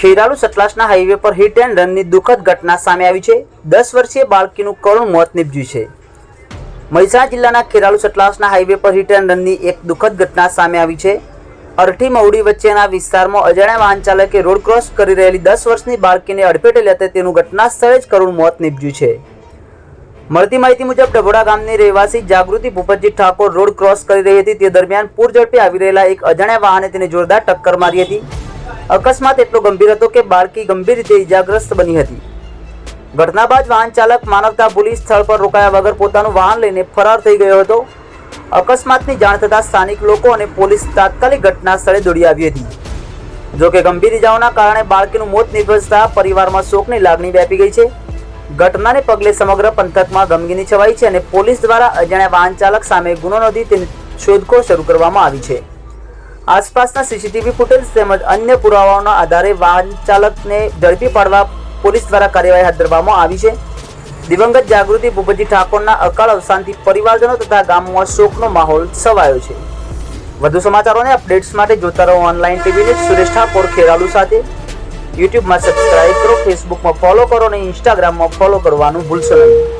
Kheralu સતલાસના highway પર hit and રનની દુઃખદ ઘટના સામે આવી છે। 10 વર્ષીય બાળકીનું કરુણ મોત નીપજ્યું છે। મહેસાણા જિલ્લાના ખેરાલુ સતલાસના હાઈવે પર હિટ એન્ડ રનની એક દુઃખદ ઘટના સામે આવી છે। અરઠી મવડી વચ્ચેના વિસ્તારમાં અજાણ્યા વાહન ચાલકે રોડ ક્રોસ કરી રહેલી 10 વર્ષની બાળકીને અડફેટે લેતા તેનું ઘટના સ્થળે જ કરુણ મોત નીપજ્યું છે। મળતી માહિતી મુજબ ડભોડા ગામની રહેવાસી જાગૃતિ ભૂપતજી ઠાકોર રોડ ક્રોસ કરી રહી હતી। તે દરમિયાન પૂર ઝડપે આવી રહેલા એક અજાણ્યા વાહને તેને જોરદાર ટક્કર મારી હતી। અકસ્માત એટલો ગંભીર હતો કે બાળકી ગંભીર રીતે ઇજાગ્રસ્ત બની હતી। ઘટના બાદ વાહન ચાલક માનવતા ભૂલી સ્થળ પર રોકાયા વગર પોતાનું વાહન લઈને ફરાર થઈ ગયો હતો। અકસ્માતની જાણ થતાં સ્થાનિક લોકો અને પોલીસ તાત્કાલિક ઘટના સ્થળે દોડી આવી હતી। જો કે ગંભીર ઇજાઓના કારણે બાળકીનું મોત નિપજતા પરિવારમાં શોકની લાગણી વ્યાપી ગઈ છે। ઘટનાને પગલે સમગ્ર પંથકમાં ગમગીની છવાઈ છે અને પોલીસ દ્વારા અજાણ્યા વાહન ચાલક સામે ગુનો નોંધી તેની શોધખોળ શરૂ કરવામાં આવી છે। આસપાસના સીસીટીવી ફૂટેજ તેમજ અન્ય પુરાવાઓના આધારે વાહન ચાલકને ઝડપી પાડવા પોલીસ દ્વારા કાર્યવાહી હાથ ધરવામાં આવી છે। દિવંગત જાગૃતિ ભૂપતજી ઠાકોરના અકાળ અવસાનથી પરિવારજનો તથા ગામમાં શોકનો માહોલ છવાયો છે। વધુ સમાચારો અને અપડેટ્સ માટે જોતા રહો online TV news. Suresh Thakor Kheralu સાથે। યુટ્યુબમાં સબસ્ક્રાઇબ કરો, ફેસબુકમાં ફોલો કરો અને ઇન્સ્ટાગ્રામમાં ફોલો કરવાનું ભૂલશો નહીં।